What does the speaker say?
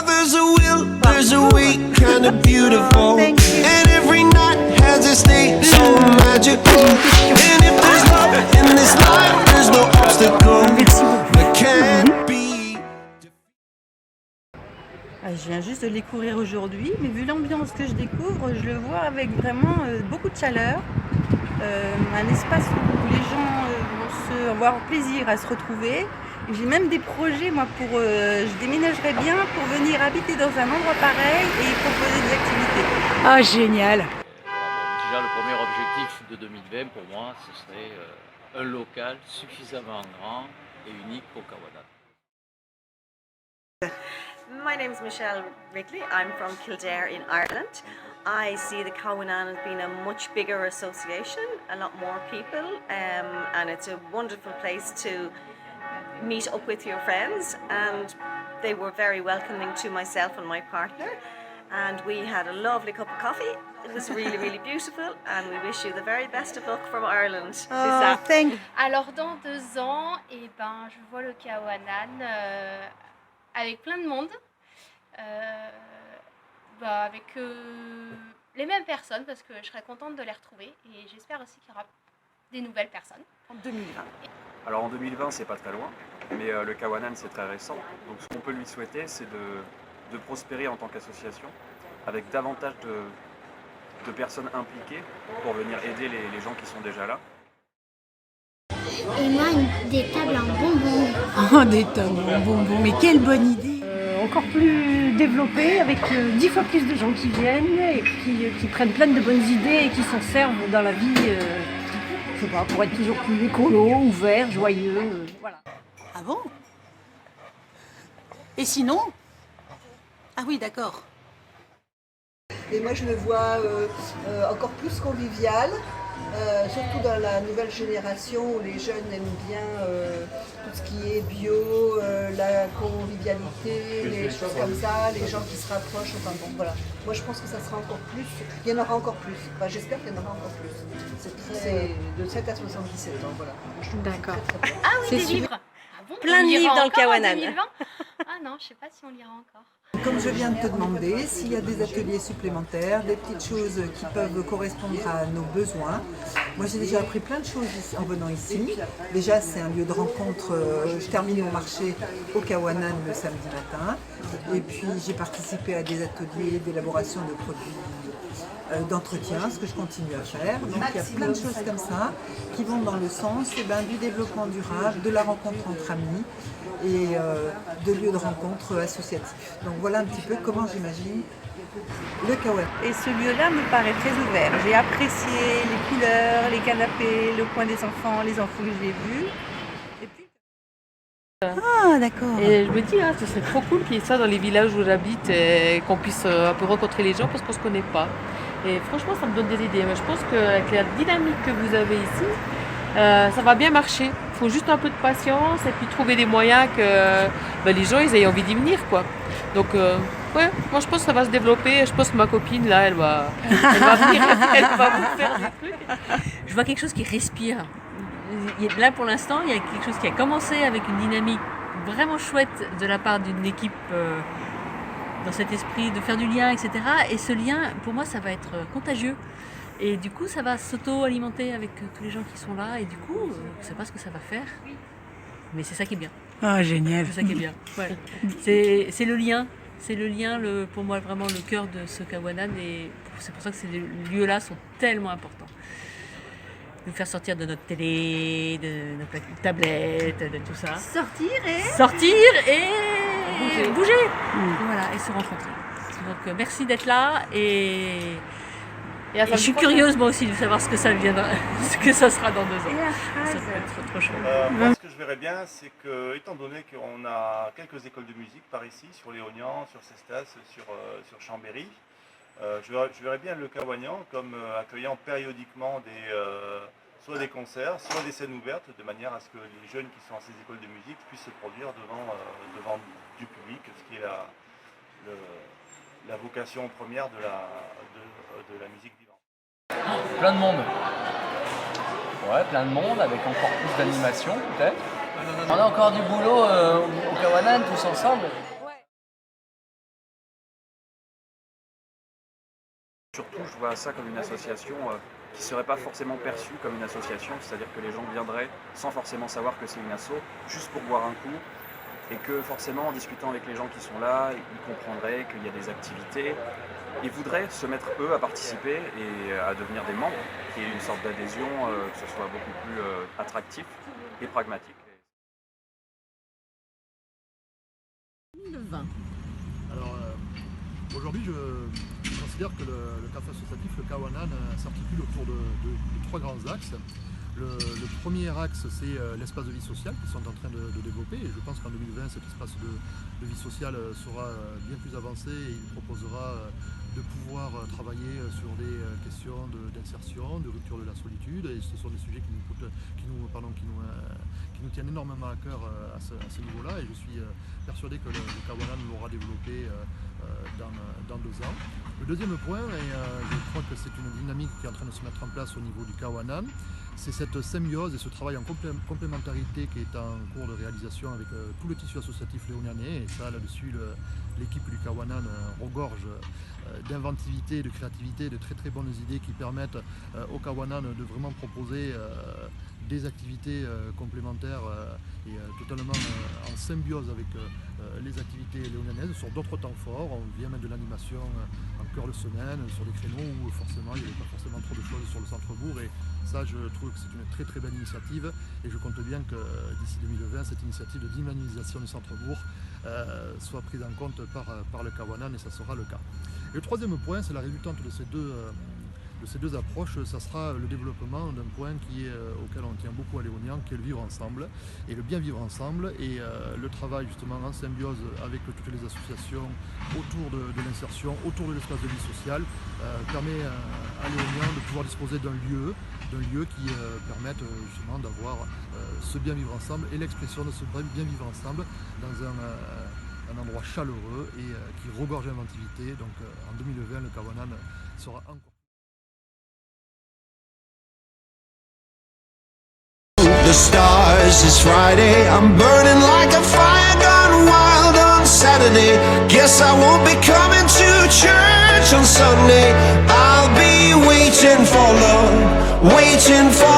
there's a will, there's a way, kind of beautiful. And every night has a state so magical. And if there's love in this life, there's no obstacle that can't be. Je viens juste de les courir aujourd'hui, mais vu l'ambiance que je découvre, je le vois avec vraiment beaucoup de chaleur. Un espace où les gens vont avoir plaisir à se retrouver. J'ai même des projets, moi, je déménagerais bien pour venir habiter dans un endroit pareil et y proposer des activités. Ah, génial! Déjà, le premier objectif de 2020, pour moi, ce serait un local suffisamment grand et unique pour Kawanan. My name is Michelle Wrigley. I'm from Kildare in Ireland. I see the Kawanan as being a much bigger association, a lot more people, and it's a wonderful place to meet up with your friends, and they were very welcoming to myself and my partner, and we had a lovely cup of coffee. It was really, really beautiful, and we wish you the very best of luck from Ireland. C'est ça. Alors dans 2 ans, je vois le Kawanan avec plein de monde, avec les mêmes personnes, parce que je serais contente de les retrouver, et j'espère aussi qu'il y aura des nouvelles personnes en 2020. Alors en 2020, c'est pas très loin, mais le Kawanan, c'est très récent. Donc ce qu'on peut lui souhaiter, c'est de prospérer en tant qu'association, avec davantage de personnes impliquées pour venir aider les gens qui sont déjà là. Et moi, des tables en bonbons. Oh, des tables en bonbons, mais quelle bonne idée! Encore plus développé, avec 10 fois plus de gens qui viennent et qui prennent plein de bonnes idées et qui s'en servent dans la vie, je sais pas, pour être toujours plus écolo, ouvert, joyeux, voilà. Ah bon? Et sinon? Ah oui, d'accord. Et moi je le vois encore plus convivial, surtout dans la nouvelle génération où les jeunes aiment bien tout ce qui est bio, la convivialité, les choses comme ça, les gens qui se rapprochent, enfin bon voilà. Moi je pense que ça sera encore plus, il y en aura encore plus, enfin j'espère qu'il y en aura encore plus. C'est de 7 à 77 ans, voilà. D'accord. Ah oui, des livres! Ah bon, Plein de livres dans le Kawanan. Ah non, je sais pas si on lira encore. Comme je viens de te demander, s'il y a des ateliers supplémentaires, des petites choses qui peuvent correspondre à nos besoins. Moi j'ai déjà appris plein de choses en venant ici. Déjà c'est un lieu de rencontre, je termine mon marché au Kawanan le samedi matin. Et puis j'ai participé à des ateliers d'élaboration de produits d'entretien, ce que je continue à faire. Donc il y a plein de choses comme ça qui vont dans le sens du développement durable, de la rencontre entre amis et de lieux de rencontre associatifs. Donc voilà un petit peu comment j'imagine le Kawanan. Et ce lieu-là me paraît très ouvert. J'ai apprécié les couleurs, les canapés, le coin des enfants, les enfants que j'ai vus. Et puis... Ah, d'accord. Et je me dis, ce serait trop cool qu'il y ait ça dans les villages où j'habite et qu'on puisse un peu rencontrer les gens parce qu'on se connaît pas. Et franchement, ça me donne des idées. Mais je pense qu'avec la dynamique que vous avez ici, ça va bien marcher. Il faut juste un peu de patience et puis trouver des moyens que les gens ils aient envie d'y venir, quoi. Donc, ouais, moi je pense que ça va se développer. Je pense que ma copine, là, elle va venir, elle va vous faire des trucs. Je vois quelque chose qui respire. Là, pour l'instant, il y a quelque chose qui a commencé avec une dynamique vraiment chouette de la part d'une équipe dans cet esprit de faire du lien, etc. Et ce lien, pour moi, ça va être contagieux. Et du coup, ça va s'auto-alimenter avec tous les gens qui sont là. Et du coup, je ne sais pas ce que ça va faire. Mais c'est ça qui est bien. Ah, génial. C'est ça qui est bien. Ouais. C'est le lien. C'est le lien, pour moi, vraiment le cœur de ce Kawanan. Et c'est pour ça que ces lieux-là sont tellement importants. Nous faire sortir de notre télé, de notre tablette, de tout ça. Sortir et bouger. Voilà, et se rencontrer. Donc merci d'être là et je suis curieuse moi aussi de savoir ce que ça deviendra, ce que ça sera dans 2 ans. Ça peut être trop chouette. Moi, ce que je verrais bien, c'est que, étant donné qu'on a quelques écoles de musique par ici, sur Léognan, sur Cestas, sur Chambéry, je verrais bien le Kawanan comme accueillant périodiquement soit des concerts, soit des scènes ouvertes, de manière à ce que les jeunes qui sont à ces écoles de musique puissent se produire devant du public, ce qui est la vocation première de la musique vivante. Plein de monde. Ouais, plein de monde, avec encore plus d'animation peut-être. On a encore du boulot au Kawanan tous ensemble. Surtout, je vois ça comme une association qui ne serait pas forcément perçue comme une association, c'est-à-dire que les gens viendraient sans forcément savoir que c'est une asso, juste pour boire un coup, et que forcément, en discutant avec les gens qui sont là, ils comprendraient qu'il y a des activités, ils voudraient se mettre eux à participer et à devenir des membres, qui est une sorte d'adhésion, que ce soit beaucoup plus attractif et pragmatique. Alors, aujourd'hui, je considère que le café associatif, le Kawanan, s'articule autour de 3 grands axes. Le premier axe, c'est l'espace de vie sociale qu'ils sont en train de développer. Et je pense qu'en 2020, cet espace de vie sociale sera bien plus avancé et il proposera de pouvoir travailler sur des questions d'insertion, de rupture de la solitude. Et ce sont des sujets qui nous tiennent énormément à cœur à ce niveau-là. Et je suis persuadé que le Kawanan l'aura développé dans 2 ans. Le deuxième point, et je crois que c'est une dynamique qui est en train de se mettre en place au niveau du Kawanan, c'est cette symbiose et ce travail en complémentarité qui est en cours de réalisation avec tout le tissu associatif léonianais. Et ça, là-dessus, l'équipe du Kawanan regorge d'inventivité, de créativité, de très très bonnes idées qui permettent au Kawanan de vraiment proposer des activités complémentaires et totalement en symbiose avec les activités léonanaises sur d'autres temps forts. On vient mettre de l'animation en cœur de semaine, sur des créneaux où forcément il n'y avait pas forcément trop de choses sur le centre-bourg. Et ça, je trouve que c'est une très très belle initiative et je compte bien que d'ici 2020, cette initiative de dynamisation du centre-bourg soit prise en compte par le Kawanan et ça sera le cas. Et le troisième point, c'est la résultante de ces deux approches, ça sera le développement d'un point auquel on tient beaucoup à Léognan, qui est le vivre ensemble et le bien vivre ensemble et le travail justement en symbiose avec toutes les associations autour de l'insertion, autour de l'espace de vie sociale permet à Léognan de pouvoir disposer d'un lieu qui permette justement d'avoir ce bien vivre ensemble et l'expression de ce bien vivre ensemble dans un endroit chaleureux et qui regorge d'inventivité. Donc en 2020, le Kawanan sera encore. The stars, it's Friday. I'm burning like a fire gone wild on Saturday. Guess I won't be coming to church on Sunday. I'll be waiting for love, waiting for